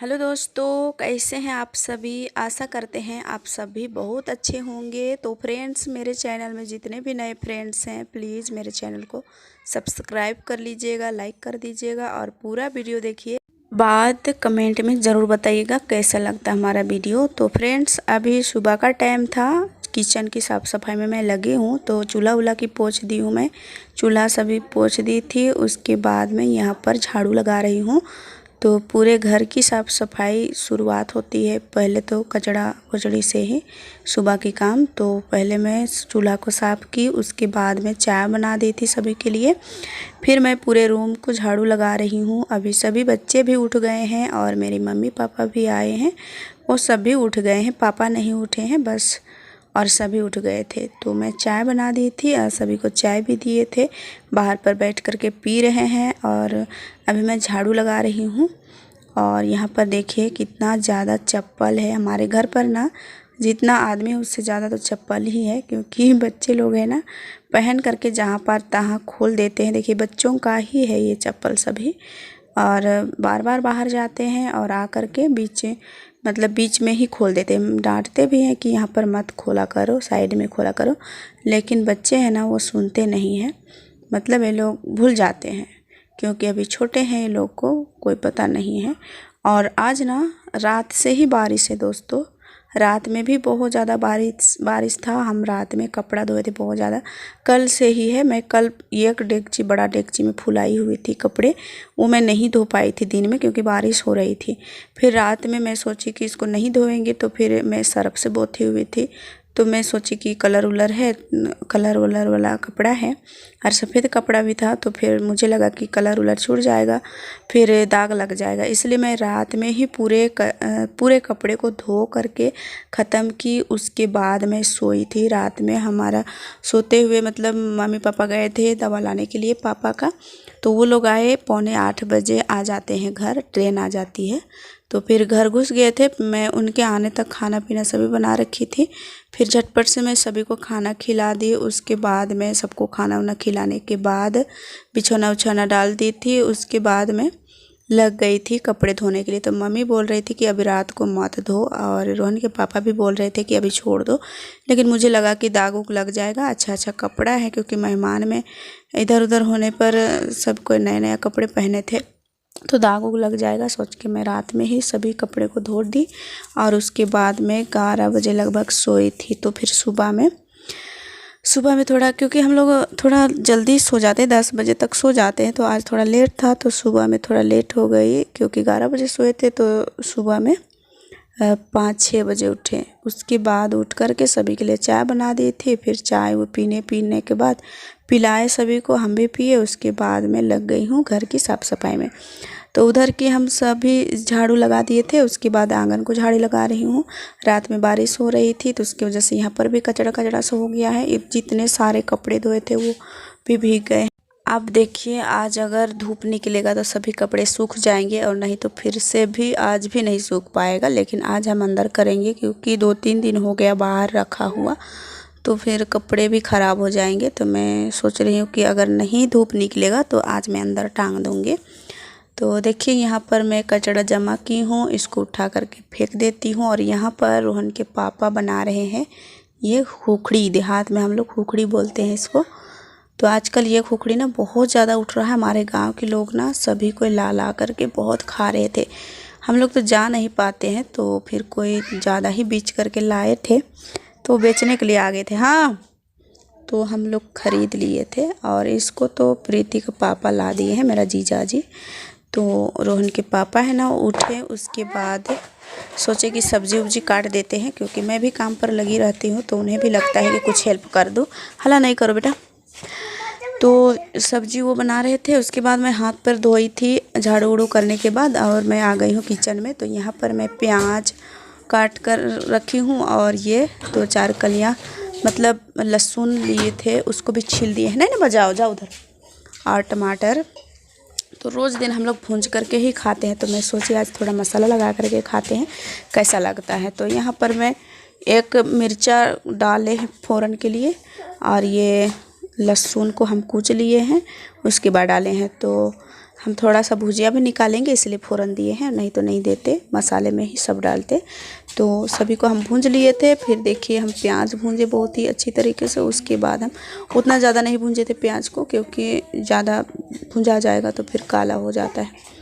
Hello दोस्तों, कैसे हैं आप सभी। आशा करते हैं आप सभी बहुत अच्छे होंगे। तो फ्रेंड्स, मेरे चैनल में जितने भी नए फ्रेंड्स हैं प्लीज़ मेरे चैनल को सब्सक्राइब कर लीजिएगा, लाइक कर दीजिएगा और पूरा वीडियो देखिए। बात कमेंट में ज़रूर बताइएगा कैसा लगता है हमारा वीडियो। तो फ्रेंड्स, अभी सुबह का टाइम था, किचन की साफ़ सफाई में मैं लगी हूँ। तो चूल्हा वूल्हा की पोंछ दी हूँ, मैं चूल्हा सभी पोंछ दी थी। उसके बाद मैं यहाँ पर झाड़ू लगा रही हूँ। तो पूरे घर की साफ़ सफाई शुरुआत होती है पहले तो कचड़ा कचड़ी से ही सुबह की काम। तो पहले मैं चूल्हा को साफ़ की, उसके बाद मैं चाय बना दी थी सभी के लिए। फिर मैं पूरे रूम को झाड़ू लगा रही हूँ। अभी सभी बच्चे भी उठ गए हैं और मेरी मम्मी पापा भी आए हैं, वो सभी उठ गए हैं, पापा नहीं उठे हैं बस, और सभी उठ गए थे। तो मैं चाय बना दी थी और सभी को चाय भी दिए थे, बाहर पर बैठ कर के पी रहे हैं। और अभी मैं झाड़ू लगा रही हूँ। और यहाँ पर देखिए कितना ज़्यादा चप्पल है हमारे घर पर ना, जितना आदमी है उससे ज़्यादा तो चप्पल ही है, क्योंकि बच्चे लोग हैं ना पहन करके जहाँ पर तहाँ खोल देते हैं। देखिए बच्चों का ही है ये चप्पल सभी, और बार बार बाहर जाते हैं और आ कर के बीच में ही खोल देते हैं। डांटते भी हैं कि यहाँ पर मत खोला करो, साइड में खोला करो, लेकिन बच्चे हैं ना वो सुनते नहीं हैं। मतलब ये लोग भूल जाते हैं, क्योंकि अभी छोटे हैं, ये लोग को कोई पता नहीं है। और आज ना रात से ही बारिश है दोस्तों, रात में भी बहुत ज़्यादा बारिश था। हम रात में कपड़ा धोए थे बहुत ज़्यादा, कल से ही है। मैं कल एक डेगची, बड़ा डेगची में फुलाई हुई थी कपड़े, वो मैं नहीं धो पाई थी दिन में क्योंकि बारिश हो रही थी। फिर रात में मैं सोची कि इसको नहीं धोएंगे, तो फिर मैं सर्फ से बोती हुई थी। तो मैं सोची कि कलर वलर वाला कपड़ा है और सफ़ेद कपड़ा भी था, तो फिर मुझे लगा कि कलर छूट जाएगा, फिर दाग लग जाएगा। इसलिए मैं रात में ही पूरे कपड़े को धो करके ख़त्म की। उसके बाद मैं सोई थी। रात में हमारा सोते हुए मतलब मम्मी पापा गए थे दवा लाने के लिए पापा का, तो वो लोग आए 7:45 बजे आ जाते हैं घर, ट्रेन आ जाती है। तो फिर घर घुस गए थे। मैं उनके आने तक खाना पीना सभी बना रखी थी। फिर झटपट से मैं सभी को खाना खिला दी। उसके बाद मैं सबको खाना वाना खिलाने के बाद बिछौना उछौना डाल दी थी। उसके बाद मैं लग गई थी कपड़े धोने के लिए। तो मम्मी बोल रही थी कि अभी रात को मत धो, और रोहन के पापा भी बोल रहे थे कि अभी छोड़ दो, लेकिन मुझे लगा कि दाग उग लग जाएगा। अच्छा कपड़ा है, क्योंकि मेहमान में इधर उधर होने पर सब कोई नए नया कपड़े पहने थे, तो दाग उग लग जाएगा सोच के मैं रात में ही सभी कपड़े को धो दी। और उसके बाद मैं 11 बजे लगभग सोई थी। तो फिर सुबह में थोड़ा, क्योंकि हम लोग थोड़ा जल्दी सो जाते हैं, 10 बजे तक सो जाते हैं, तो आज थोड़ा लेट था, तो सुबह में थोड़ा लेट हो गई, क्योंकि 11 बजे सोए थे। तो सुबह में 5-6 बजे उठे। उसके बाद उठ कर के सभी के लिए चाय बना दी थी। फिर चाय वो पीने के बाद पिलाए सभी को, हम भी पिए। उसके बाद मैं लग गई हूँ घर की साफ़ सफाई में। तो उधर की हम सभी झाड़ू लगा दिए थे, उसके बाद आंगन को झाड़ी लगा रही हूँ। रात में बारिश हो रही थी, तो उसकी वजह से यहाँ पर भी कचड़ा सा हो गया है। जितने सारे कपड़े धोए थे वो भी भीग गए। अब देखिए आज अगर धूप निकलेगा तो सभी कपड़े सूख जाएंगे, और नहीं तो फिर से भी आज भी नहीं सूख पाएगा। लेकिन आज हम अंदर करेंगे, क्योंकि 2-3 दिन हो गया बाहर रखा हुआ, तो फिर कपड़े भी ख़राब हो जाएंगे। तो मैं सोच रही हूँ कि अगर नहीं धूप निकलेगा तो आज मैं अंदर टांग दूँगी। तो देखिए यहाँ पर मैं कचड़ा जमा की हूँ, इसको उठा करके फेंक देती हूँ। और यहाँ पर रोहन के पापा बना रहे हैं ये खुखड़ी, देहात में हम लोग खुखड़ी बोलते हैं इसको। तो आजकल ये खुखड़ी ना बहुत ज़्यादा उठ रहा है। हमारे गांव के लोग ना सभी को ला करके बहुत खा रहे थे। हम लोग तो जा नहीं पाते हैं, तो फिर कोई ज़्यादा ही बीच करके लाए थे, तो बेचने के लिए आ गए थे। हाँ, तो हम लोग ख़रीद लिए थे। और इसको तो प्रीति के पापा ला दिए हैं, मेरा जीजा जी। तो रोहन के पापा है ना उठे, उसके बाद सोचे कि सब्जी उब्जी काट देते हैं, क्योंकि मैं भी काम पर लगी रहती हूँ, तो उन्हें भी लगता है कि कुछ हेल्प कर दूँ। हला नहीं करो बेटा। तो सब्जी वो बना रहे थे। उसके बाद मैं हाथ पर धोई थी झाड़ू उड़ू करने के बाद, और मैं आ गई हूँ किचन में। तो यहाँ पर मैं प्याज काट कर रखी हूँ, और ये 2-4 कलियाँ मतलब लहसुन लिए थे, उसको भी छील दिए हैं। नहीं ना बजाओ, जाओ उधर। और टमाटर तो रोज़ दिन हम लोग भूंज करके ही खाते हैं, तो मैं सोची आज थोड़ा मसाला लगा करके खाते हैं कैसा लगता है। तो यहाँ पर मैं एक मिर्चा डाले हैं फ़ौरन के लिए, और ये लहसुन को हम कूच लिए हैं, उसके बाद डाले हैं। तो हम थोड़ा सा भुजिया भी निकालेंगे इसलिए फ़ौरन दिए हैं, नहीं तो नहीं देते, मसाले में ही सब डालते। तो सभी को हम भूंज लिए थे। फिर देखिए हम प्याज भूंजे बहुत ही अच्छी तरीके से। उसके बाद हम उतना ज़्यादा नहीं भूंजे थे प्याज को, क्योंकि ज़्यादा भुंजा जाएगा तो फिर काला हो जाता है।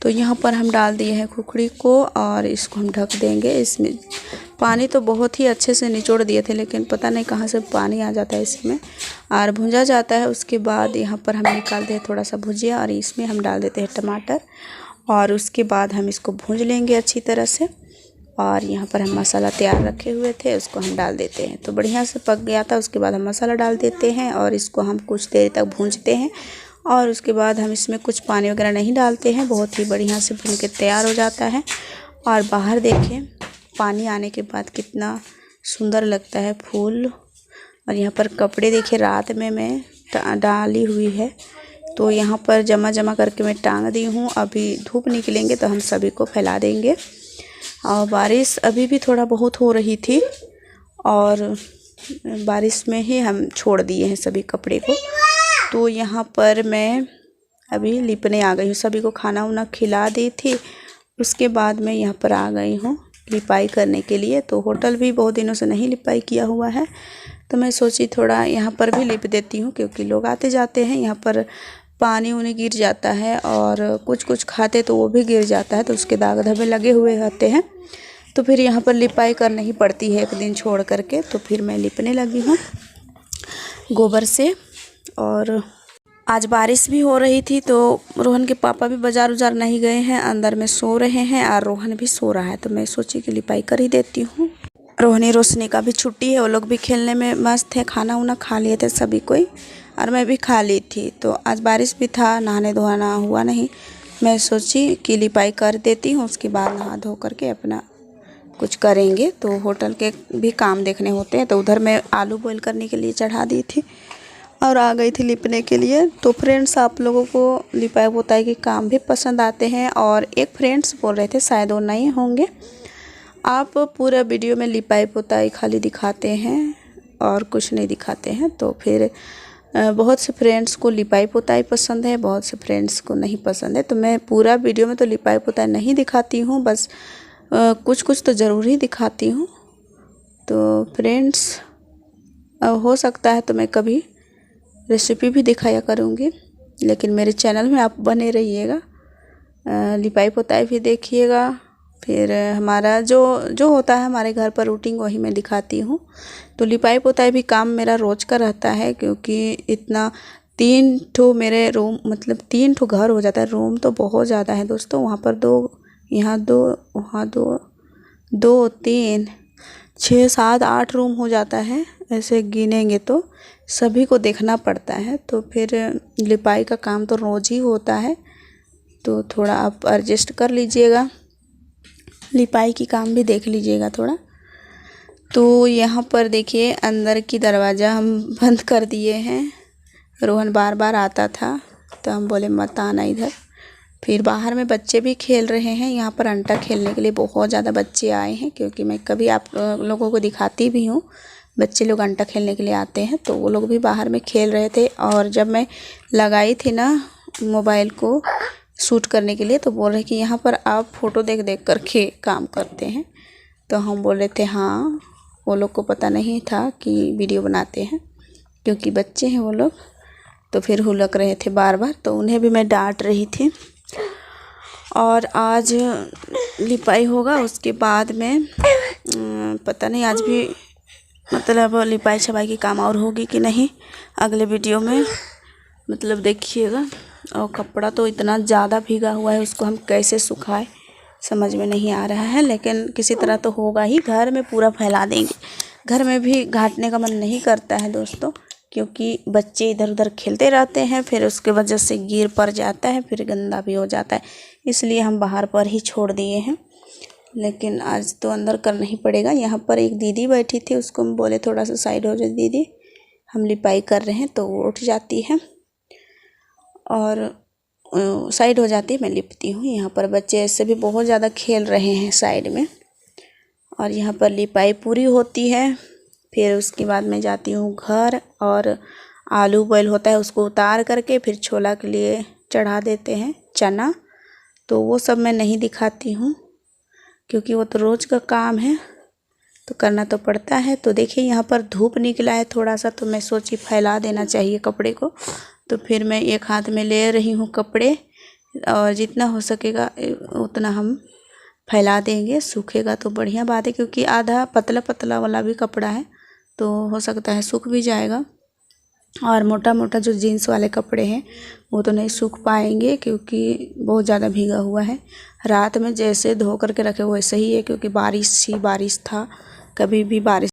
तो यहाँ पर हम डाल दिए हैं खुखड़ी को और इसको हम ढक देंगे। इसमें पानी तो बहुत ही अच्छे से निचोड़ दिए थे, लेकिन पता नहीं कहाँ से पानी आ जाता है इसमें और भुंजा जाता है। उसके बाद यहाँ पर हम निकालते हैं थोड़ा सा भुजिया और इसमें हम डाल देते हैं टमाटर और उसके बाद हम इसको भूंज लेंगे अच्छी तरह से। और यहाँ पर हम मसाला तैयार रखे हुए थे उसको हम डाल देते हैं। तो बढ़िया से पक गया था। उसके बाद हम मसाला डाल देते हैं और इसको हम कुछ देर तक भूंजते हैं और उसके बाद हम इसमें कुछ पानी वगैरह नहीं डालते हैं। बहुत ही बढ़िया से भून के तैयार हो जाता है। और बाहर देखें पानी आने के बाद कितना सुंदर लगता है फूल। और यहाँ पर कपड़े देखिए रात में मैं डाली हुई है, तो यहाँ पर जमा जमा करके मैं टांग दी हूँ। अभी धूप निकलेंगे तो हम सभी को फैला देंगे। और बारिश अभी भी थोड़ा बहुत हो रही थी और बारिश में ही हम छोड़ दिए हैं सभी कपड़े को। तो यहाँ पर मैं अभी लिपने आ गई हूँ, सभी को खाना वाना खिला दी थी। उसके बाद मैं यहाँ पर आ गई हूँ लिपाई करने के लिए। तो होटल भी बहुत दिनों से नहीं लिपाई किया हुआ है, तो मैं सोची थोड़ा यहाँ पर भी लिप देती हूँ, क्योंकि लोग आते जाते हैं। यहाँ पर पानी उन्हें गिर जाता है और कुछ खाते तो वो भी गिर जाता है, तो उसके दाग धब्बे लगे हुए रहते हैं। तो फिर यहाँ पर लिपाई करनी ही पड़ती है एक दिन छोड़ करके। तो फिर मैं लिपने लगी हूँ गोबर से। और आज बारिश भी हो रही थी, तो रोहन के पापा भी बाज़ार उजार नहीं गए हैं, अंदर में सो रहे हैं और रोहन भी सो रहा है। तो मैं सोची कि लिपाई कर ही देती हूँ। रोहनी रोशनी का भी छुट्टी है, वो लोग भी खेलने में मस्त है। खाना वाना खा लिए थे सभी कोई और मैं भी खा ली थी। तो आज बारिश भी था, नहाने धोना हुआ नहीं। मैं सोची कि लिपाई कर देती हूँ, उसके बाद नहा धो करके अपना कुछ करेंगे। तो होटल के भी काम देखने होते हैं। तो उधर मैं आलू बॉईल करने के लिए चढ़ा दी थी और आ गई थी लिपने के लिए। तो फ्रेंड्स आप लोगों को लिपाई पोताई के काम भी पसंद आते हैं। और एक फ्रेंड्स बोल रहे थे, शायद वो नए होंगे, आप पूरा वीडियो में लिपाई पोताई खाली दिखाते हैं और कुछ नहीं दिखाते हैं। तो फिर बहुत से फ्रेंड्स को लिपाई पोताई पसंद है, बहुत से फ्रेंड्स को नहीं पसंद है। तो मैं पूरा वीडियो में तो लिपाई पोताई नहीं दिखाती हूँ, बस कुछ तो ज़रूर ही दिखाती हूँ। तो फ्रेंड्स हो सकता है तो मैं कभी रेसिपी भी दिखाया करूँगी, लेकिन मेरे चैनल में आप बने रहिएगा, लिपाई पोताई भी देखिएगा। फिर हमारा जो होता है हमारे घर पर रूटीन, वही मैं दिखाती हूँ। तो लिपाई पोताई भी काम मेरा रोज़ का रहता है, क्योंकि इतना 3 ठो मेरे रूम, मतलब 3 ठो घर हो जाता है। रूम तो बहुत ज़्यादा है दोस्तों, वहाँ पर 2, यहाँ 2, वहाँ 2, 3, 6, 7, 8 रूम हो जाता है। ऐसे गिनेंगे तो सभी को देखना पड़ता है। तो फिर लिपाई का काम तो रोज़ ही होता है, तो थोड़ा आप एडजस्ट कर लीजिएगा, लिपाई की काम भी देख लीजिएगा थोड़ा। तो यहाँ पर देखिए अंदर की दरवाज़ा हम बंद कर दिए हैं। रोहन बार बार आता था, तो हम बोले मत आना इधर। फिर बाहर में बच्चे भी खेल रहे हैं। यहाँ पर अंटा खेलने के लिए बहुत ज़्यादा बच्चे आए हैं, क्योंकि मैं कभी आप लोगों को दिखाती भी हूँ, बच्चे लोग अंटा खेलने के लिए आते हैं। तो वो लोग भी बाहर में खेल रहे थे। और जब मैं लगाई थी ना मोबाइल को शूट करने के लिए, तो बोल रहे कि यहाँ पर आप फ़ोटो देख करके काम करते हैं। तो हम बोल रहे थे हाँ, वो लोग को पता नहीं था कि वीडियो बनाते हैं, क्योंकि बच्चे हैं वो लोग। तो फिर हुलक रहे थे बार बार, तो उन्हें भी मैं डांट रही थी। और आज लिपाई होगा, उसके बाद में पता नहीं आज भी मतलब लिपाई छपाई की काम और होगी कि नहीं, अगले वीडियो में मतलब देखिएगा। और कपड़ा तो इतना ज़्यादा भीगा हुआ है, उसको हम कैसे सुखाए समझ में नहीं आ रहा है, लेकिन किसी तरह तो होगा ही। घर में पूरा फैला देंगे, घर में भी घाटने का मन नहीं करता है दोस्तों, क्योंकि बच्चे इधर उधर खेलते रहते हैं, फिर उसके वजह से गिर पड़ जाता है, फिर गंदा भी हो जाता है। इसलिए हम बाहर पर ही छोड़ दिए हैं, लेकिन आज तो अंदर करना ही पड़ेगा। यहाँ पर एक दीदी बैठी थी, उसको हम बोले थोड़ा सा साइड हो जाए दीदी, हम लिपाई कर रहे हैं। तो वो उठ जाती है और साइड हो जाती है, मैं लिपती हूँ। यहाँ पर बच्चे ऐसे भी बहुत ज़्यादा खेल रहे हैं साइड में। और यहाँ पर लिपाई पूरी होती है। फिर उसके बाद मैं जाती हूँ घर, और आलू बॉयल होता है उसको उतार करके फिर छोला के लिए चढ़ा देते हैं चना, तो वो सब मैं नहीं दिखाती हूँ क्योंकि वो तो रोज़ का काम है तो करना तो पड़ता है। तो देखिए यहाँ पर धूप निकला है थोड़ा सा, तो मैं सोची फैला देना चाहिए कपड़े को, तो फिर मैं एक हाथ में ले रही हूँ कपड़े और जितना हो सकेगा उतना हम फैला देंगे। सूखेगा तो बढ़िया बात है क्योंकि आधा पतला पतला वाला भी कपड़ा है तो हो सकता है सूख भी जाएगा, और मोटा मोटा जो जीन्स वाले कपड़े हैं वो तो नहीं सूख पाएंगे क्योंकि बहुत ज़्यादा भीगा हुआ है। रात में जैसे धो करके रखे वैसे ही है क्योंकि बारिश ही बारिश था, कभी भी बारिश